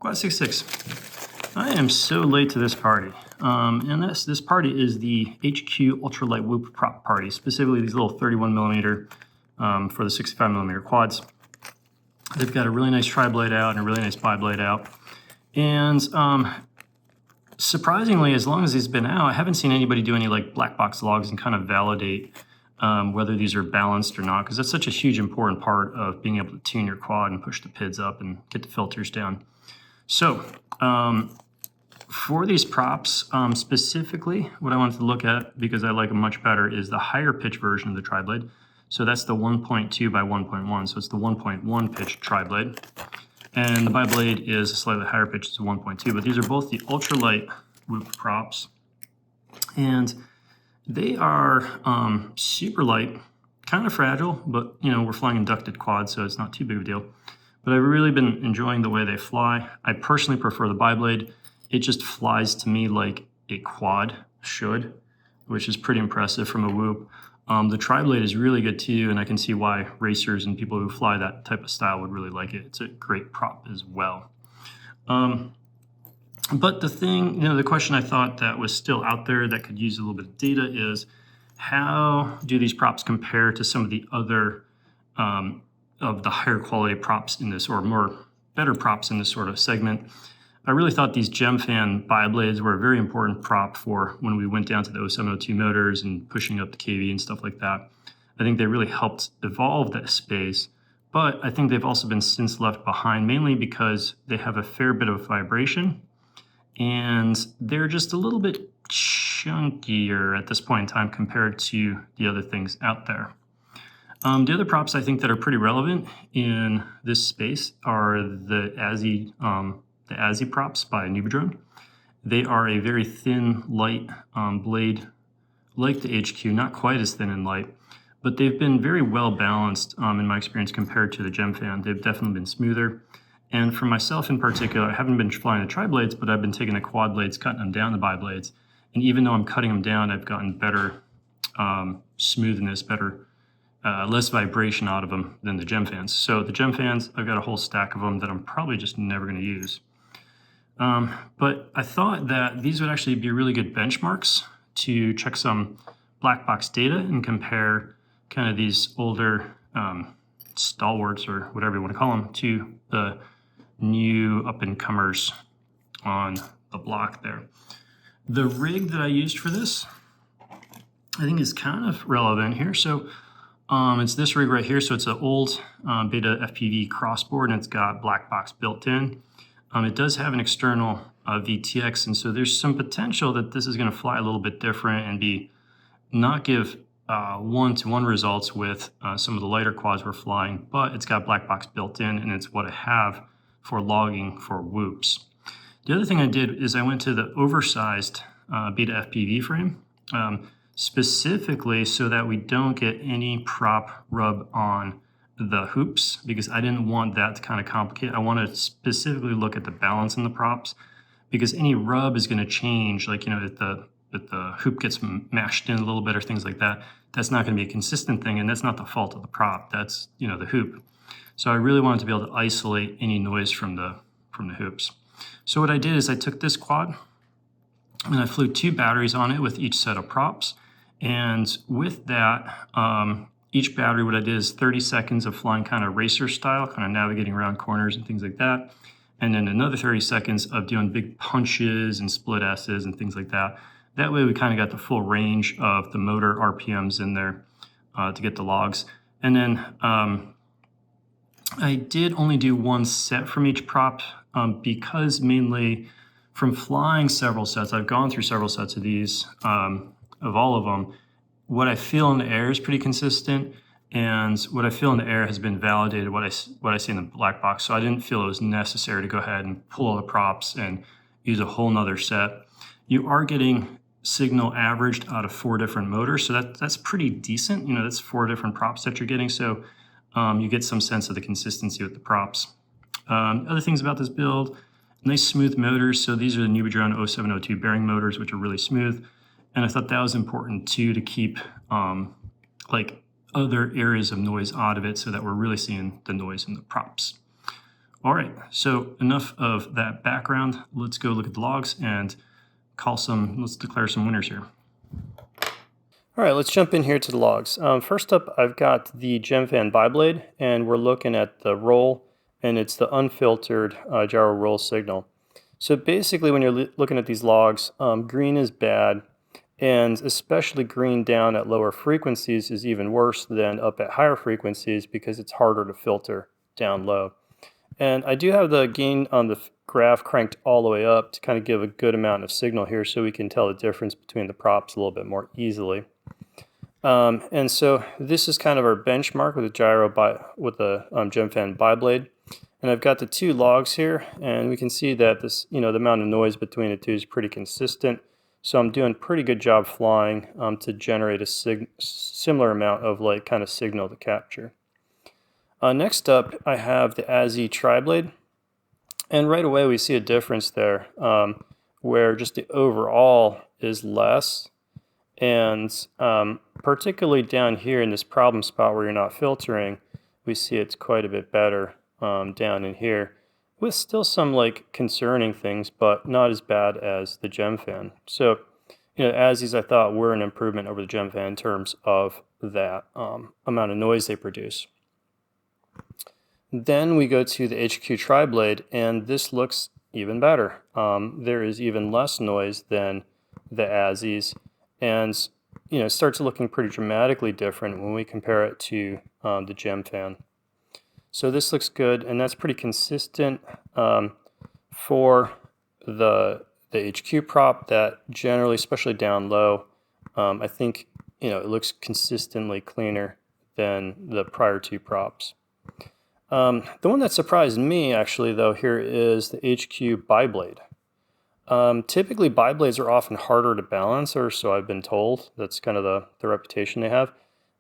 Quad 66. I am so late to this party. And this party is the HQ Ultralight Whoop prop party, specifically these little 31 millimeter for the 65 millimeter quads. They've got a really nice tri-blade out and a really nice bi-blade out. And surprisingly, as long as these have been out, I haven't seen anybody do any like black box logs and kind of validate whether these are balanced or not, because that's such a huge important part of being able to tune your quad and push the PIDs up and get the filters down. So for these props, specifically, what I wanted to look at, because I like them much better, is the higher pitch version of the tri-blade. So that's the 1.2 by 1.1, so it's the 1.1 pitch tri-blade. And the bi-blade is a slightly higher pitch, it's a 1.2, but these are both the ultralight Whoop props. And they are super light, kind of fragile, but you know, we're flying inducted quads, so it's not too big of a deal. But I've really been enjoying the way they fly. I personally prefer the bi-blade. It just flies to me like a quad should, which is pretty impressive from a Whoop. The tri-blade is really good too, and I can see why racers and people who fly that type of style would really like it. It's a great prop as well. But the thing, you know, the question I thought that was still out there that could use a little bit of data is, how do these props compare to some of the other of the higher quality props in this, or more better props in this sort of segment? I really thought these GemFan bi-blades were a very important prop for when we went down to the 0702 motors and pushing up the KV and stuff like that. I think they really helped evolve that space, but I think they've also been since left behind, mainly because they have a fair bit of vibration and they're just a little bit chunkier at this point in time compared to the other things out there. The other props I think that are pretty relevant in this space are the ASI props by Nubidrone. They are a very thin, light blade like the HQ, not quite as thin and light, but they've been very well balanced in my experience compared to the GemFan. They've definitely been smoother. And for myself in particular, I haven't been flying the tri-blades, but I've been taking the quad blades, cutting them down the bi-blades. And even though I'm cutting them down, I've gotten better smoothness, less vibration out of them than the GemFans. So the GemFans, I've got a whole stack of them that I'm probably just never going to use. But I thought that these would actually be really good benchmarks to check some black box data and compare kind of these older stalwarts, or whatever you want to call them, to the new up-and-comers on the block there. The rig that I used for this, I think, is kind of relevant here. So it's this rig right here. So it's an old Beta FPV crossboard, and it's got black box built in. It does have an external VTX, and so there's some potential that this is going to fly a little bit different and not give one-to-one results with some of the lighter quads we're flying, but it's got black box built in, and it's what I have for logging for whoops. The other thing I did is I went to the oversized Beta FPV frame, specifically so that we don't get any prop rub on the hoops, because I didn't want that to kind of complicate. I want to specifically look at the balance in the props, because any rub is going to change, like, you know, if the hoop gets mashed in a little bit or things like that, that's not going to be a consistent thing, and that's not the fault of the prop. That's, you know, the hoop. So I really wanted to be able to isolate any noise from the hoops. So what I did is I took this quad and I flew 2 batteries on it with each set of props. And with that, each battery, what I did is 30 seconds of flying kind of racer style, kind of navigating around corners and things like that. And then another 30 seconds of doing big punches and split S's and things like that. That way we kind of got the full range of the motor RPMs in there to get the logs. And then I did only do 1 set from each prop because mainly from flying several sets, I've gone through several sets of these, of all of them, what I feel in the air is pretty consistent, and what I feel in the air has been validated, what I see in the black box. So I didn't feel it was necessary to go ahead and pull all the props and use a whole nother set. You are getting signal averaged out of 4 different motors, so that's pretty decent. You know, that's 4 different props that you're getting, so you get some sense of the consistency with the props. Other things about this build, nice smooth motors. So these are the Nubidrone 0702 bearing motors, which are really smooth. And I thought that was important too, to keep like other areas of noise out of it, so that we're really seeing the noise in the props. All right, so enough of that background. Let's go look at the logs and let's declare some winners here. All right, let's jump in here to the logs. First up, I've got the GemFan biblade, and we're looking at the roll, and it's the unfiltered gyro roll signal. So basically, when you're looking at these logs, green is bad, and especially green down at lower frequencies is even worse than up at higher frequencies because it's harder to filter down low. And I do have the gain on the graph cranked all the way up to kind of give a good amount of signal here so we can tell the difference between the props a little bit more easily. And so this is kind of our benchmark with the GemFan biblade. And I've got the two logs here, and we can see that this, the amount of noise between the two is pretty consistent. So I'm doing a pretty good job flying to generate a similar amount of kind of signal to capture. Next up, I have the ASI tri-blade, and right away we see a difference there where just the overall is less, and particularly down here in this problem spot where you're not filtering, we see it's quite a bit better down in here, with still some concerning things, but not as bad as the GemFan. So, ASIs I thought were an improvement over the GemFan in terms of that amount of noise they produce. Then we go to the HQ tri-blade, and this looks even better. There is even less noise than the ASIs, and it starts looking pretty dramatically different when we compare it to the GemFan. So this looks good, and that's pretty consistent for the HQ prop. That generally, especially down low, I think it looks consistently cleaner than the prior two props. The one that surprised me actually though here is the HQ biblade. Typically biblades are often harder to balance, or so I've been told. That's kind of the reputation they have.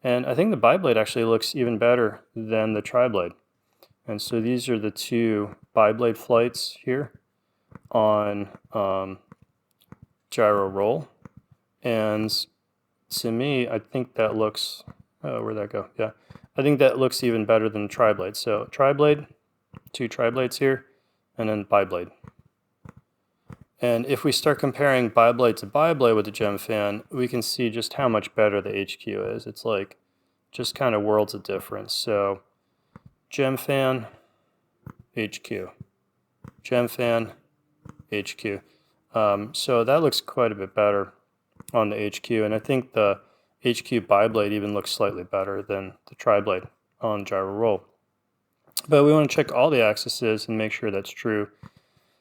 And I think the biblade actually looks even better than the tri-blade. And so these are the two biblade flights here on gyro roll. And to me, I think that looks, where'd that go? Yeah. I think that looks even better than the tri-blade. So tri-blade, two tri-blades here, and then biblade. And if we start comparing biblade to biblade with the GemFan, we can see just how much better the HQ is. It's just kind of worlds of difference. So GemFan, HQ, GemFan, HQ. So that looks quite a bit better on the HQ, and I think the HQ biblade even looks slightly better than the tri-blade on gyro roll. But we want to check all the axes and make sure that's true.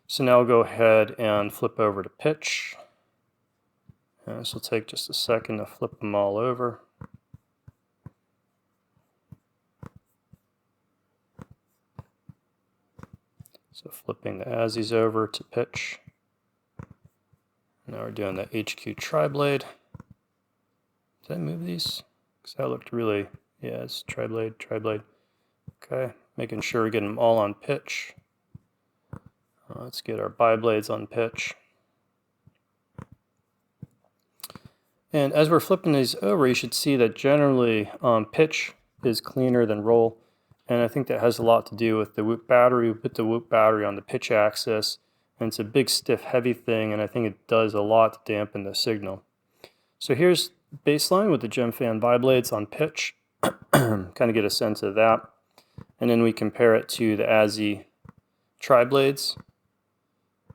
So now we'll go ahead and flip over to pitch. And this will take just a second to flip them all over. So flipping the ASIs over to pitch. Now we're doing the HQ tri-blade. Did I move these? Because that looked really, yeah, it's tri-blade. Okay, making sure we get them all on pitch. Let's get our biblades on pitch. And as we're flipping these over, you should see that generally pitch is cleaner than roll. And I think that has a lot to do with the Whoop battery. We put the Whoop battery on the pitch axis, and it's a big, stiff, heavy thing, and I think it does a lot to dampen the signal. So here's baseline with the GemFan biblades on pitch, kind of get a sense of that. And then we compare it to the ASI tri-blades.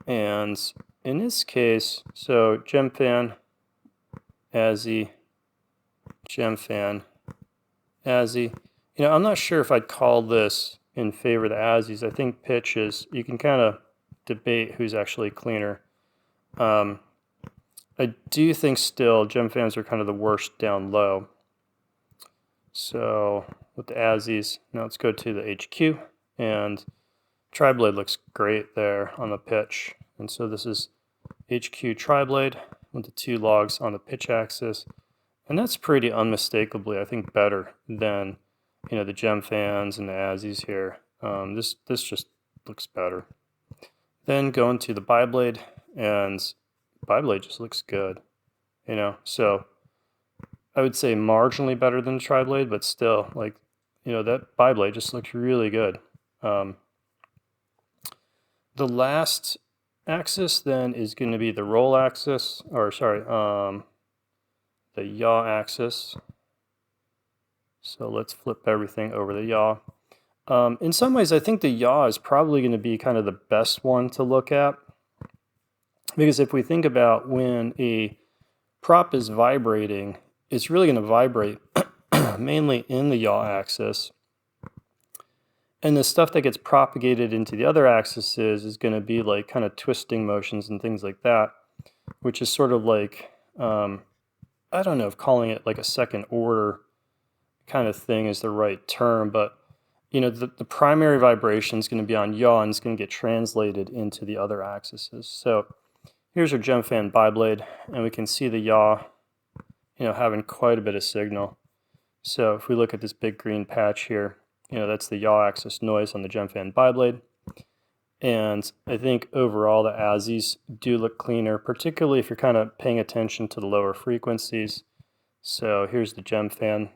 And in this case, so GemFan, ASI, GemFan, ASI. I'm not sure if I'd call this in favor of the ASIs. I think pitch is, you can kind of debate who's actually cleaner. I do think still GemFans are kind of the worst down low. So with the ASIs, now let's go to the HQ, and tri-blade looks great there on the pitch. And so this is HQ tri-blade with the two logs on the pitch axis. And that's pretty unmistakably, I think, better than the GemFans and the ASIs here. This just looks better. Then going to the biblade, and biblade just looks good, So I would say marginally better than the tri-blade, but still, that biblade just looks really good. The last axis then is going to be the roll axis, or sorry, the yaw axis. So let's flip everything over the yaw. In some ways, I think the yaw is probably going to be kind of the best one to look at, because if we think about when a prop is vibrating, it's really going to vibrate mainly in the yaw axis. And the stuff that gets propagated into the other axes is going to be like kind of twisting motions and things like that, which is sort of like, I don't know if calling it like a second order kind of thing is the right term, but you know, the primary vibration is going to be on yaw and it's going to get translated into the other axes. So here's our gem fan biblade, and we can see the yaw, you know, having quite a bit of signal. So if we look at this big green patch here, you know, that's the yaw axis noise on the gem fan biblade. And I think overall the ASIs do look cleaner, particularly if you're kind of paying attention to the lower frequencies. So here's the gem fan,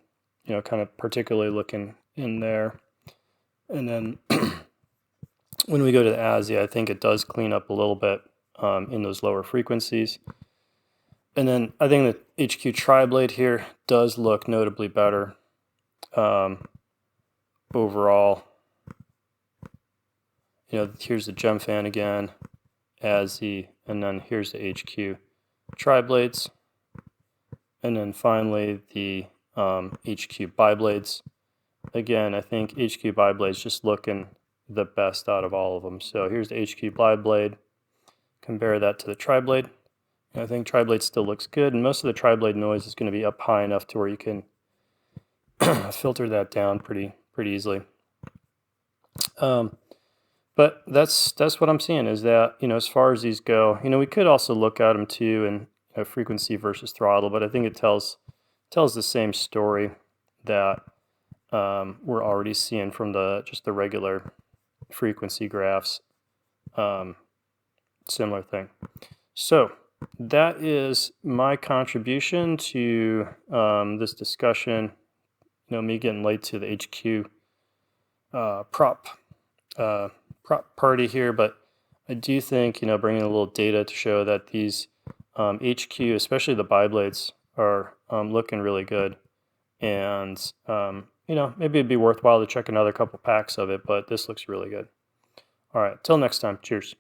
you know, kind of particularly looking in there. And then when we go to the ASI, I think it does clean up a little bit in those lower frequencies. And then I think the HQ tri-blade here does look notably better overall. You know, here's the gem fan again, ASI, and then here's the HQ tri-blades. And then finally the HQ biblades. Again, I think HQ biblade's just looking the best out of all of them. So here's the HQ biblade. Compare that to the tri-blade. I think tri-blade still looks good, and most of the tri-blade noise is going to be up high enough to where you can filter that down pretty easily. But that's what I'm seeing is that, you know, as far as these go, you know, we could also look at them too in, you know, frequency versus throttle, but I think it tells the same story that we're already seeing from just the regular frequency graphs. Similar thing. So that is my contribution to this discussion. You know, me getting late to the HQ prop party here, but I do think, you know, bringing a little data to show that these HQ, especially the biblades, are looking really good. And, you know, maybe it'd be worthwhile to check another couple packs of it, but this looks really good. All right, till next time. Cheers.